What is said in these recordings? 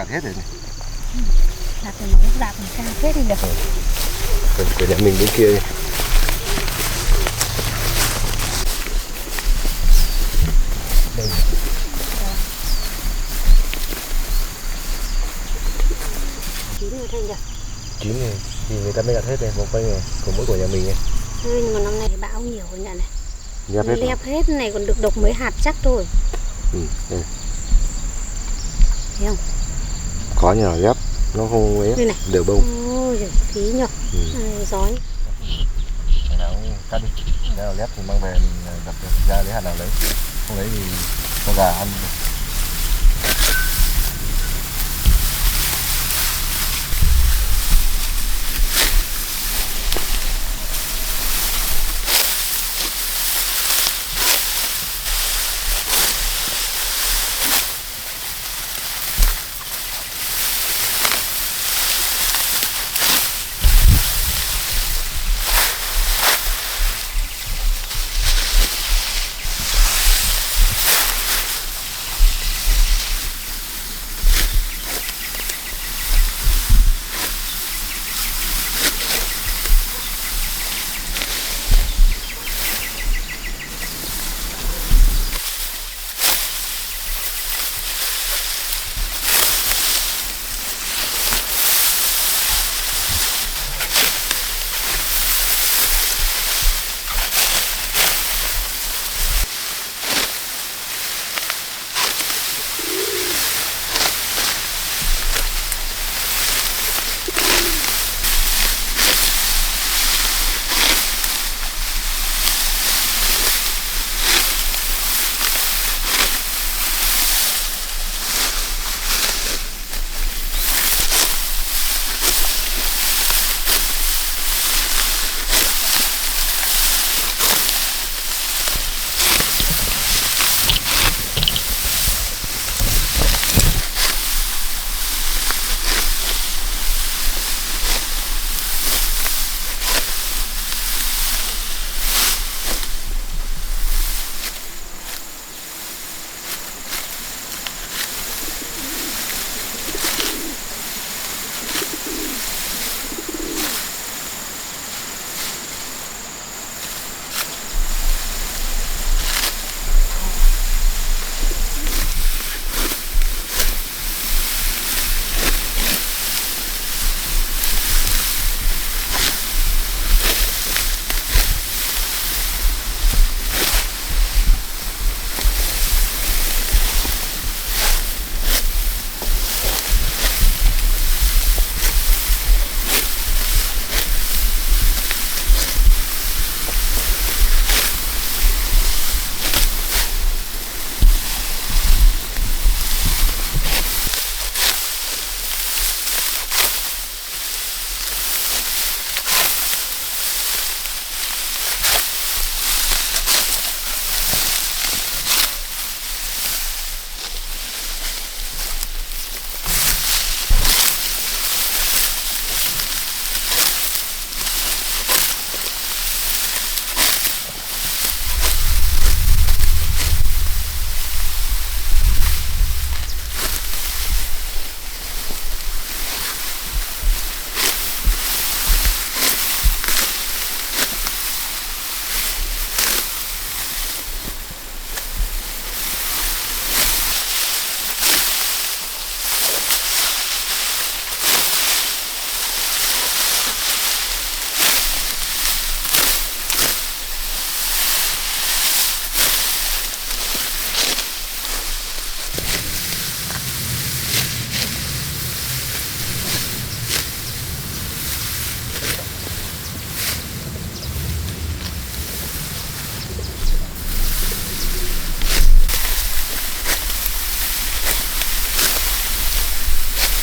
hết rồi này. Đặt thì nó dạp thì cao hết đi được. Còn của nhà mình bên kia này. Đây. Chín rồi Thanh nhỉ? Chín này thì người ta mới gặt hết này, vòng quanh này, của mỗi của nhà mình này. Nhưng mà năm nay bão nhiều hơn nhà này. Lép hết. Lép hết này còn được độc mấy hạt chắc thôi. Đây. Thấy không? Có nhà lép, nó không ấy, đều bông. Ôi giời, phí nhỉ. Giói. Hạt nào cũng cắt đi. Nếu nào lép thì mang về mình đập ra lấy hạt nào lấy. Không lấy thì cho gà ăn.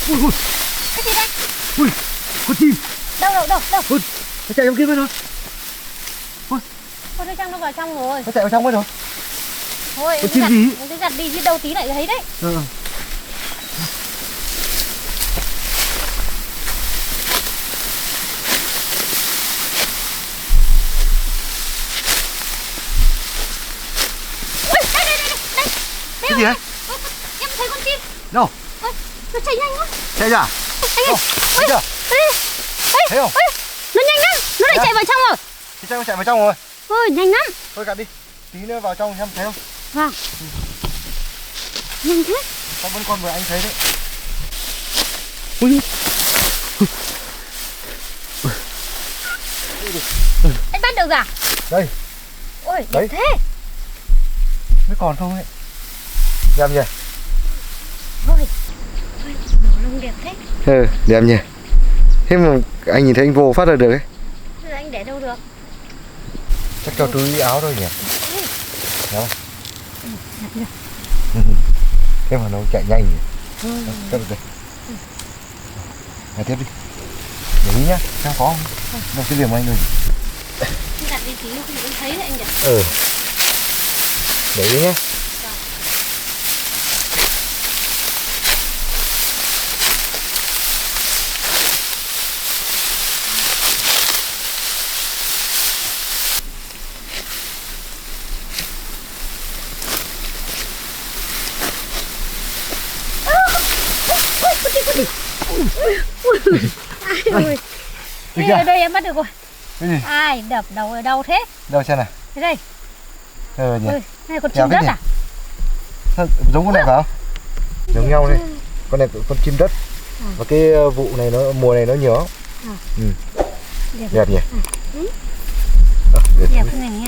Ui, ui. Cái gì đây? Ui, con chim. Đâu. Ui, nó chạy trong kia mất rồi. Con đứa Trăng nó vào trong rồi. Nó chạy vào trong mất rồi. Thôi, con chim gì? Mình cứ giặt đi chứ đâu tí lại thấy đấy. Ui, đây. Cái gì đấy? Em thấy con chim. Đâu? Nó chạy nhanh quá. Chạy chưa? Anh ơi. Thấy chưa? Thấy không? Nó nhanh lắm. Nó lại chạy vào trong rồi. Thì chạy vào trong rồi. Ôi nhanh lắm. Thôi gạt đi. Tí nữa vào trong xem thấy không? Vâng. Nhanh thế. Sao vẫn con vừa anh thấy đấy. Ui. Anh bắt được à? Đây. Ôi Đấy. đẹp thế. Mới còn không ấy. Đẹp nhỉ? Ôi. Nó lông đẹp thế. Ừ, đẹp nhỉ. Thế mà anh nhìn thấy anh vô phát ra được ấy. Thế là anh để đâu được? Chắc cho túi áo thôi nhỉ. Đó. Thế mà nó chạy nhanh nhỉ. Cất được đây. Tiếp đi. Để ý nhá, xem có không. Đâu cái điểm anh rồi. Anh đặt đi tí lúc mình cũng thấy đấy anh nhỉ. Ừ. Để ý nhá. Ôi. Thế ở đây em bắt được rồi. Cái gì? Ai đập đầu ở đâu thế? Đâu xem này. Thế đây. Ừ nhỉ. Ôi, này con Kéo chim cái đất gì? à? Sao, giống con này phải không? Giống nhau đây. Con này con chim đất. Và cái vụ này nó mùa này nó nhiều lắm. Ừ. Đẹp nhỉ? Đẹp Đẹp cái này nhỉ.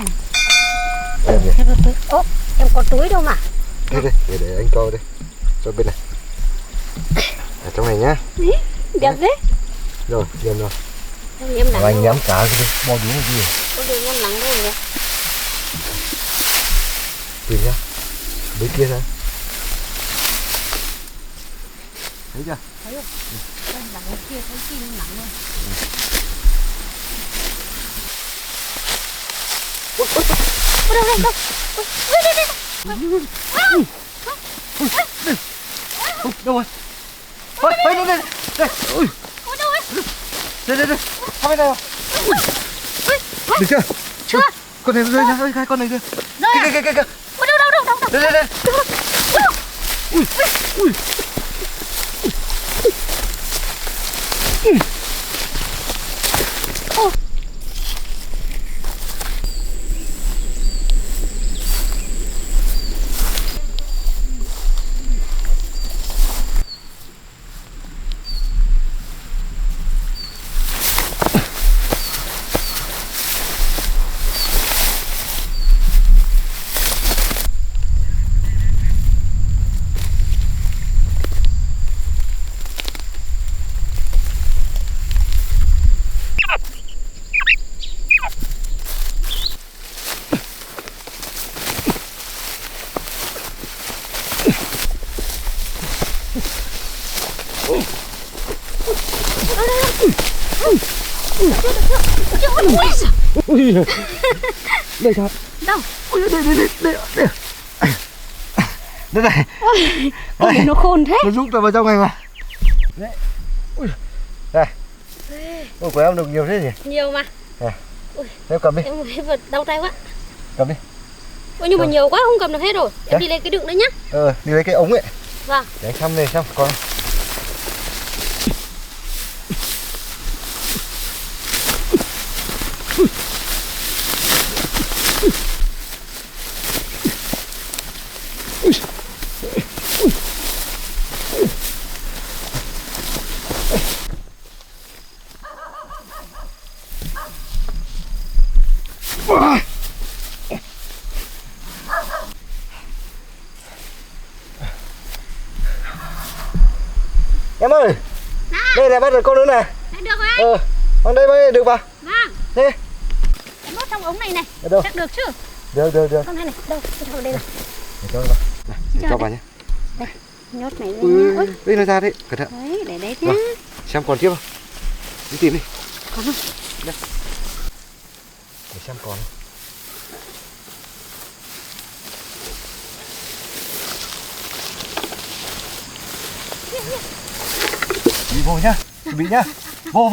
nhỉ? Thế có túi. Ô, em có túi đâu mà. Đây đây, để anh cho đây. Cho bên này. Ở trong này nhá. Đẹp đấy. Rồi, dần rồi. Em nắng. Anh nhắm cá cái bo đúng cái gì? Có đường em nắng đâu nhỉ? Tìm nhá. Bên kia ra. Thấy chưa? Thấy rồi. Em nắng bên kia thấy chim nắng luôn. Ôi đâu đâu đâu. Ôi đây đây. Đâu rồi? Ôi, đây đây đây. Đây. Ui. Ôi đâu ấy? Đây. Không biết đâu. Được chưa? Chưa. Con này rơi ra, hai con này kìa. Rơi à? Kìa. Ôi đâu. Đây. Ui. Ui. Đây thật. Đâu? Ui, đây. Đây. Ôi, nó khôn thế. Nó rút vào trong này mà. Đấy. Ui. Đây. Ôi của em được nhiều thế nhỉ? Nhiều mà. Em cầm đi. Em thấy vật đau tay quá. Cầm đi. Ôi nhưng mà nhiều quá không cầm được hết rồi. Em Đấy. đi lấy cái đựng đấy nhá. Đi lấy cái ống ấy. Vâng. Để anh xăm này xem con. Em ơi, đây là bắt được con nữa nè. Đấy được rồi anh. Con đây mới được vào. Vâng. Thế. Em đốt trong ống này này. Ở đâu? Chắc được chứ? Được. Con này này, đâu? Cho vào đây này. Để cho vào. Này, để cho vào nhé. Đây, nhốt này lên Ui, nhá. Ôi, đây là ra đấy, cẩn thận. đấy, để đấy nhá. Vâng. Xem còn tiếp không? Đi tìm đi. Còn không? Đây. Để xem còn. Đi vô nhá, chuẩn bị nhá. Vô.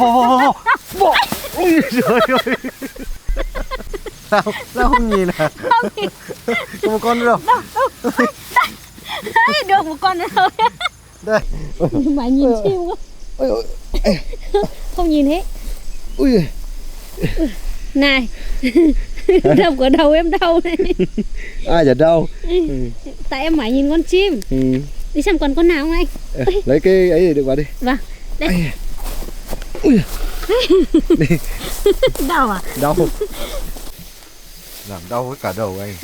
Ui giời ơi. Sao không nhìn à? Không nhìn. Có một con nữa đâu? Đâu. Đấy, được một con nữa rồi. Đây, Mày nhìn siêu quá. Ôi ôi. Không nhìn hết. Ui. Này. Đâm của đầu em đau này. Ai giờ đâu? Tại em mãi nhìn con chim. Đi xem còn con nào không anh? Lấy cái ấy được vào đi. Vâng. Đây. Ai. Ui. Đi. Đau à? Đau. Làm đau với cả đầu anh.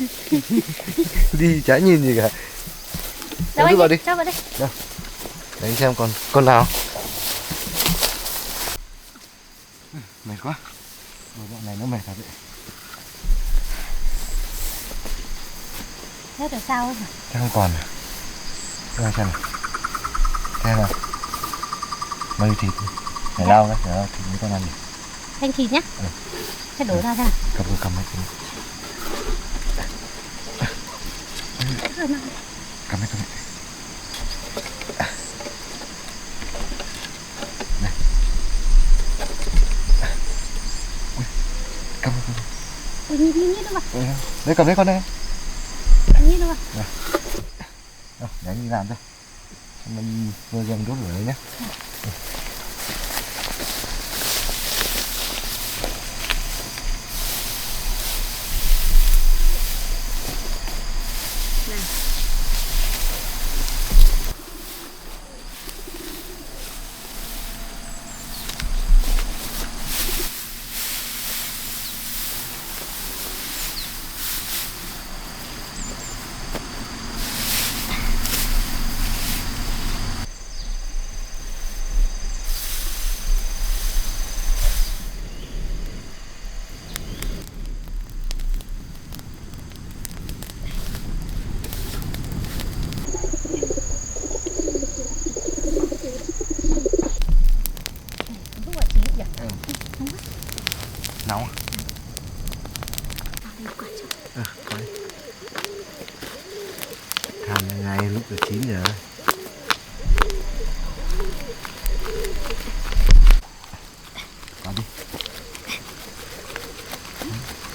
Đi chả nhìn gì cả. Đâu anh vào đi. cho vào đây. Đấy xem con nào. Mệt quá. Bọn này nó mệt thật đấy. Thế tại sao ấy? Thế không còn à? Xem nào. Thế nào. Bao nhiêu thịt? Để lau đấy, để lau thịt với con ăn đi. Thanh thịt nhá. Thế đổ ra ra. Cầm hết cái. Cầm hết. Này. Ui, cầm. Ui, nhìn đâu mà. Đấy cầm lấy con đây. Nhìn đâu mà. Để anh đi làm thôi. Mình vừa dần đốt lửa đấy nhé. Nóng. Có đi. Hàng ngày lúc là 9 giờ. Có đi.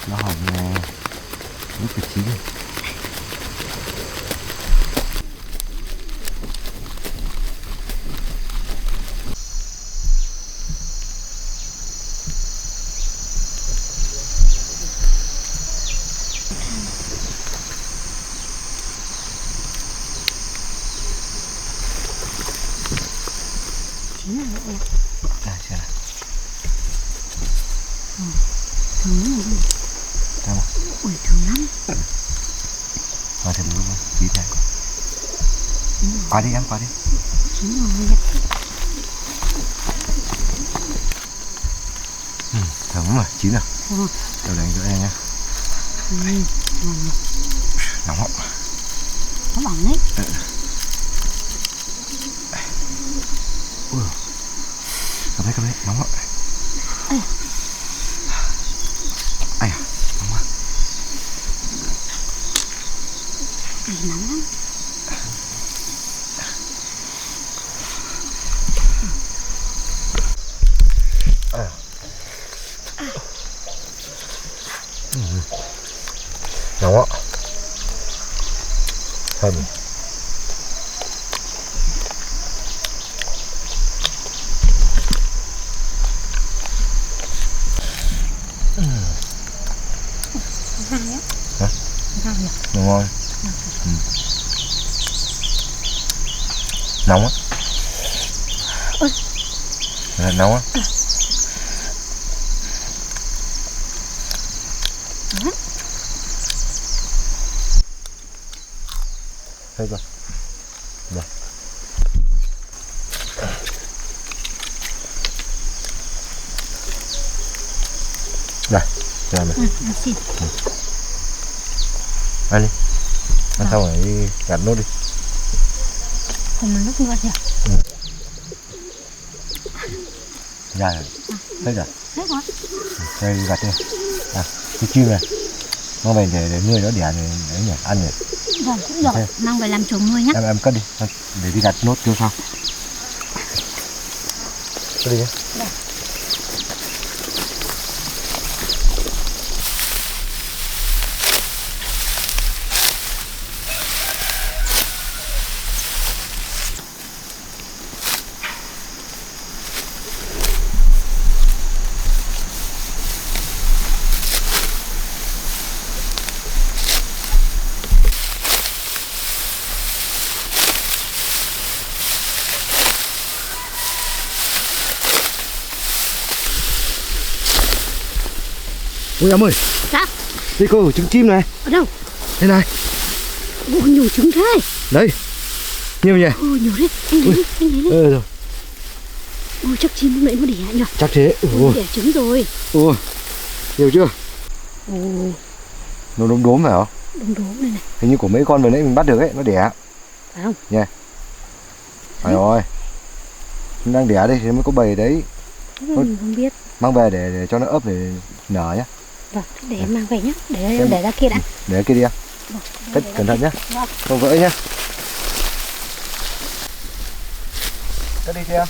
Nó hỏng nè. Lúc là 9. Chín là vậy. Đây xem nào. Thơm lắm rồi. Thơm à? Ui thơm lắm. Qua thêm nữa chín này. Qua đi em, qua đi. Chín rồi. Thơm lắm rồi, chín rồi. Đầu đánh cho em nhé. Nóng không? Nó bỏng đấy. Ui. Cầm đấy, nóng rồi. Ai à, nóng quá. Nóng lắm. Nóng ạ. Thơm. Hả? Đúng rồi. Nóng á. Nóng á. Thấy chưa? Đây. Đây, làm này. Ăn xịt. Ăn đi. Ăn xong rồi đi gạt nốt đi. Không mà nước ngọt nhỉ? Dài rồi. Thấy chưa? Thế hả? Đây gạt đi. À, cái chim này. Nó về để nuôi nó đẻ này đấy nhỉ, ăn nhỉ. Vâng, cũng được. Mang về làm chuồng nuôi nhá. Em cất đi, để đi gặt nốt tiêu sau. Cất đi nhé. Đây. Ôi em ơi, Sao? đây có trứng chim này. Ở đâu? Đây này. Ôi nhiều trứng thế. Đấy. Nhiều nhỉ? Ôi nhiều đấy. Anh lấy đi, anh lấy đi. Rồi. Ôi chắc chim lúc nãy nó đẻ nhỉ? Chắc thế. Ôi đẻ trứng rồi. Ôi. Nhiều chưa? Ồ, Nó đốm đốm phải không? đốm đốm này này. Hình như của mấy con vừa nãy mình bắt được ấy, nó đẻ. Phải không? Nha. Phải rồi. Nó đang đẻ đây thì mới có bầy đấy. Mình không biết. Mang về để cho nó ấp để nở nhá. Vâng, để em mang về nhá. Để ra kia đã. Để kia đi em. Vâng, Cất để cẩn thận nhá. Vâng. Không vỡ nhá. Cất đi cho em.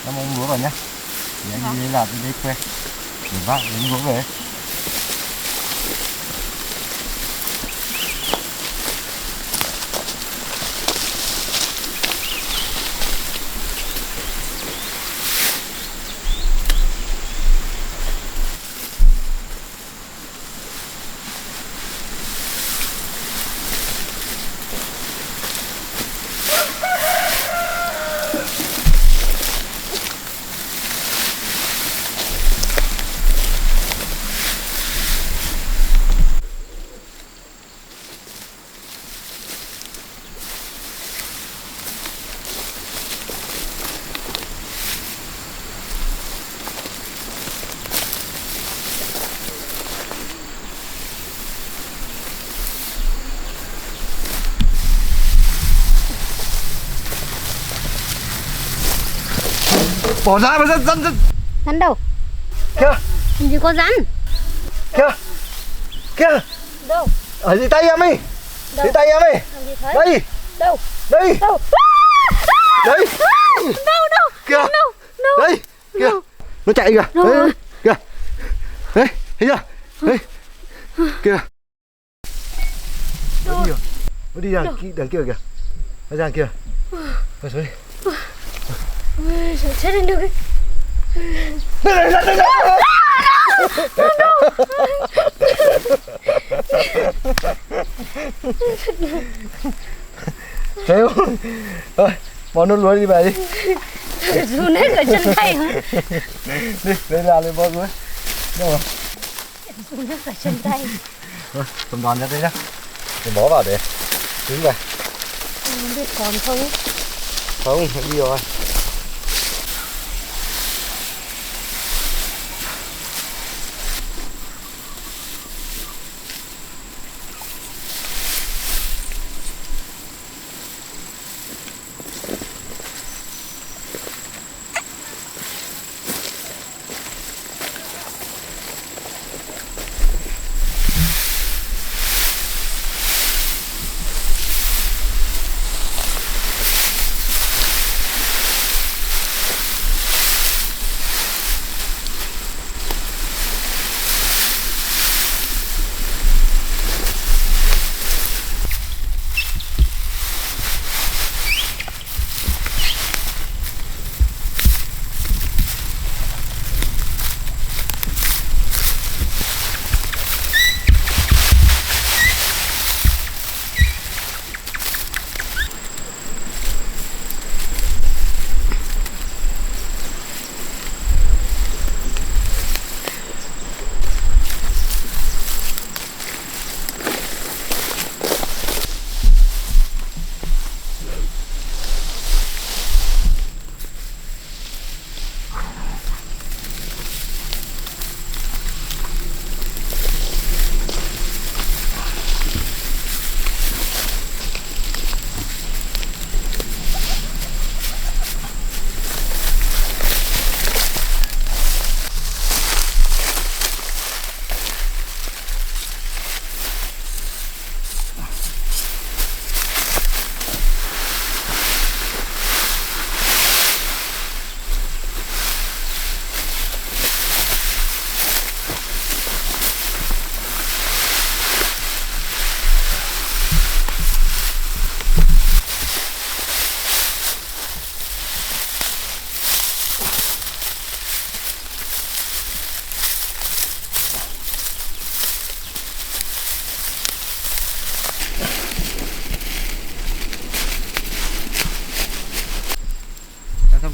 Em ôm lúa vào nhá. Để anh đi làm bên đây quê. Để vác lấy lúa về. Bỏ ra mà rắn. Rắn đâu? Kìa, Hình như có rắn. kìa. Đâu? Ở dưới tay em đi. Đâu? Dưới tay em đi. Làm gì thấy? Đây. Đâu? Đây. Đâu? Đấy. Đâu? Kìa. Đâu? Đây. Kìa. Nó chạy kìa. Đâu Đấy. rồi? Kìa. Đấy, thấy chưa? Đấy. Kìa. Nó đi rồi. Nó đi đằng kia kìa. Nó ra đằng kia. Vào xuống đi. Ôi, sợ chết lên được ấy. Đây. Thấy không? Thôi, bỏ nốt lúa đi về đi. Run hết cả chân tay hả? Đi, lấy ra lấy bỏ lúa. Đâu rồi? Run hết cả chân tay. Thôi, cầm đòn ra đây nhá. Để bó vào để đứng về. Không biết còn không ấy. Không, nó đi rồi.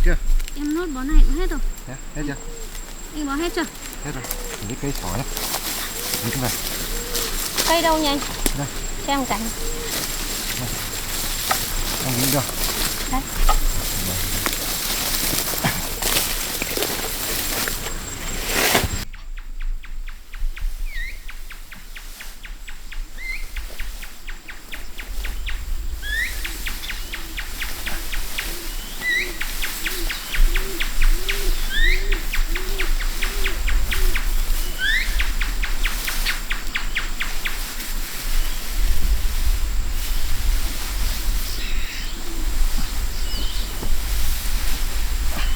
chưa? Em nốt bó này cũng hết rồi. Nhá, hết chưa? Anh bó hết chưa? Hết rồi. Mình lấy cây sỏi nhá. Đi cái này. Cây đâu nhỉ anh? Đây. Cho em cảnh. Anh đi đâu? Đấy.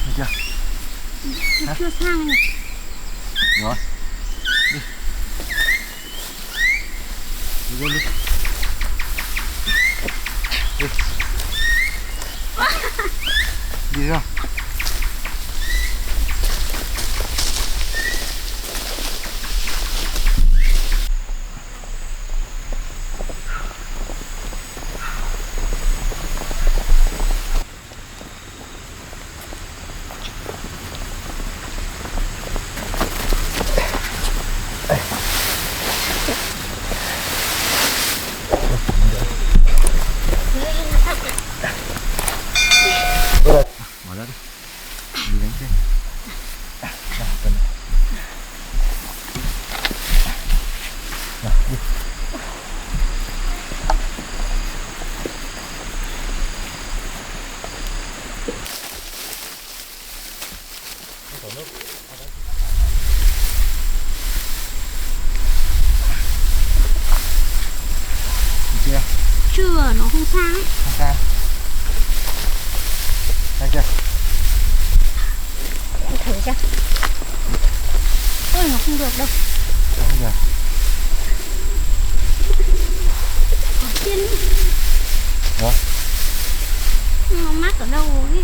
Được chưa? Chưa sang anh nhỉ? Rồi. Đi. Đi lên đi. Đi. Đi không? Mở ra đi. Đi đánh trên. Đây, cần. Nào, đi. Đi chưa? Chưa, nó không sang ấy. Không sao. Đây chưa? Em thử xem. Ôi nó không được đâu. Không được. Ở trên ấy. Rồi. Nó mắc ở đâu ấy.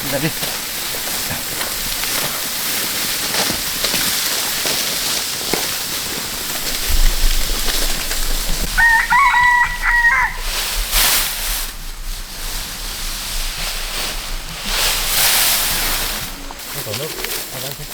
Đi lại đi. Có nước. Ở đây thôi.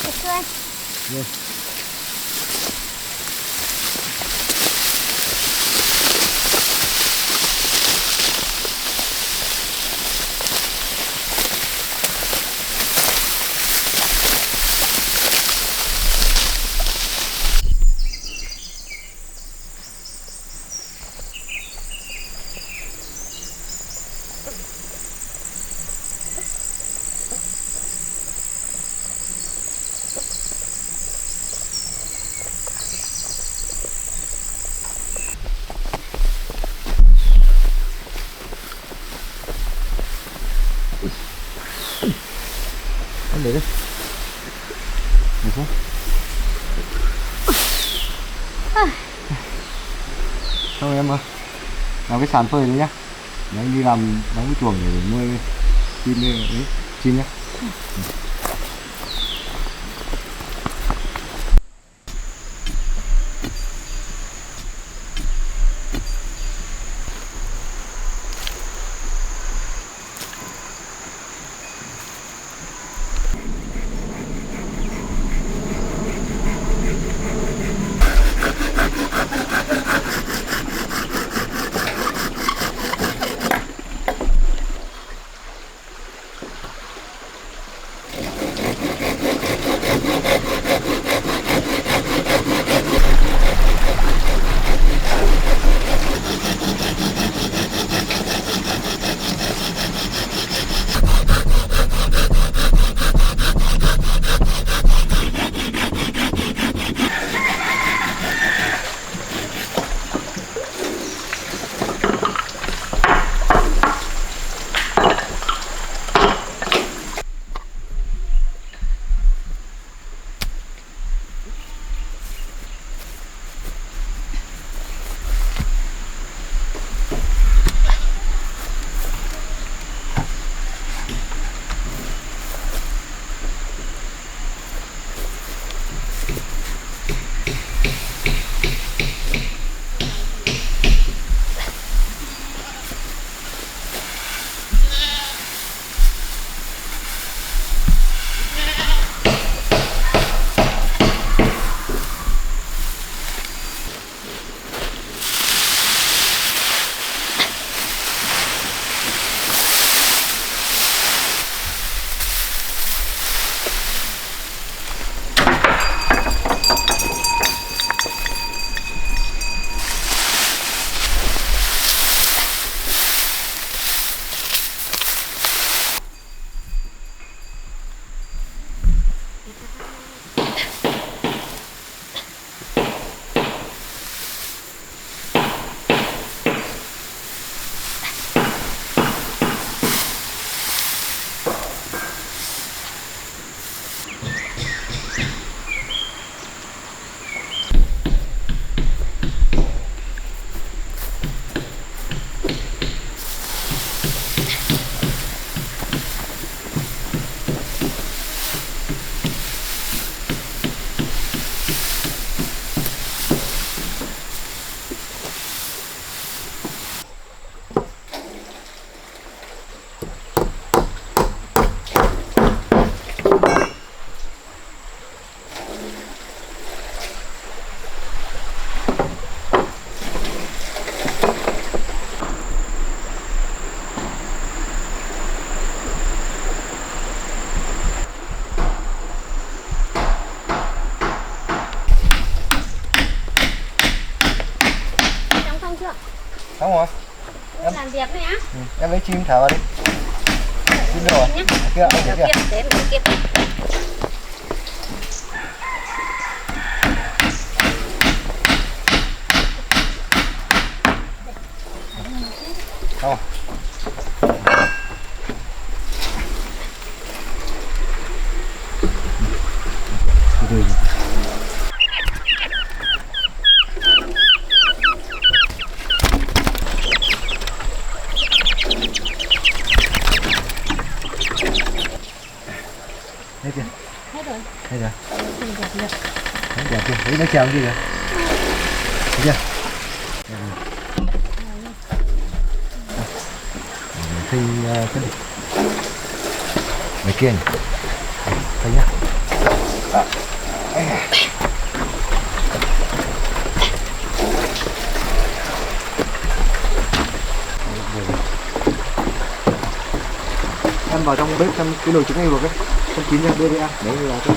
Được chưa anh? Rồi. Anh để đi. Được không? Thôi em ơi. Làm cái sàn phơi đấy nhá. Đấy, đi làm đóng cái chuồng để nuôi chim đấy, chim nhá. Em lấy chim thả vào đi. Chim đâu rồi? Kia, anh Kéo kìa. tiếp, để mình tiếp. Không. Đây kìa. Hết rồi. Đây kìa. Mình dẹp được. Đấy, đẹp kìa. Đấy, nó treo gì kìa. Thấy chưa? Thì cái này. Ngoài kia nhỉ? Thấy nhá. Em vào trong bếp xem cái nồi trứng này luộc ấy, không chín nha, đưa đi ăn, đấy là thôi.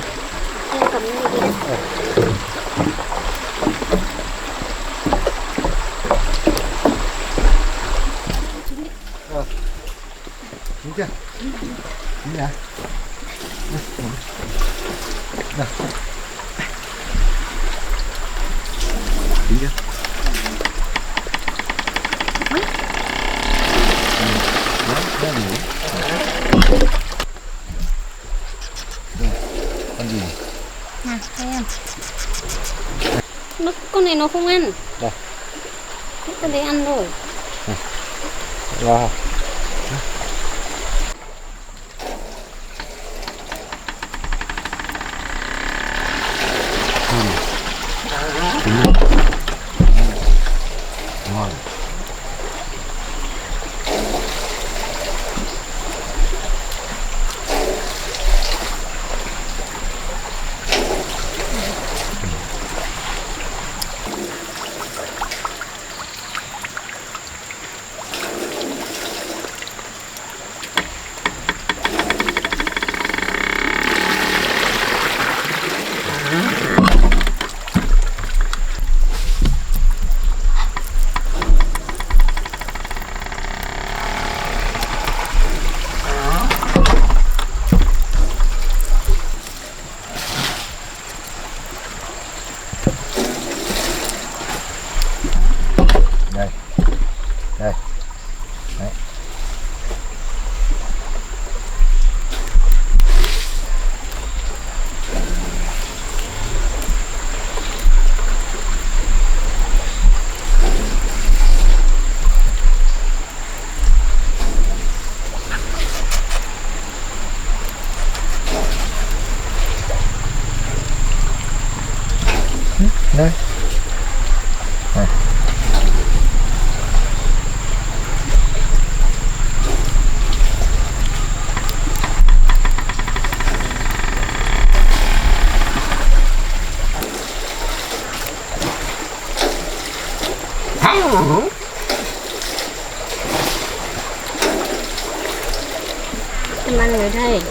Em cầm cái này đi. Chín chưa? Chín hả? Nào. Chín chưa? Đó là ngủ. Con gì? Nào, cho em. Con này nó không ăn. Đây. Con đấy ăn rồi. Wow. Ngon. Đây. Đây. Đấy. Đây. Này. Em ăn rồi đây.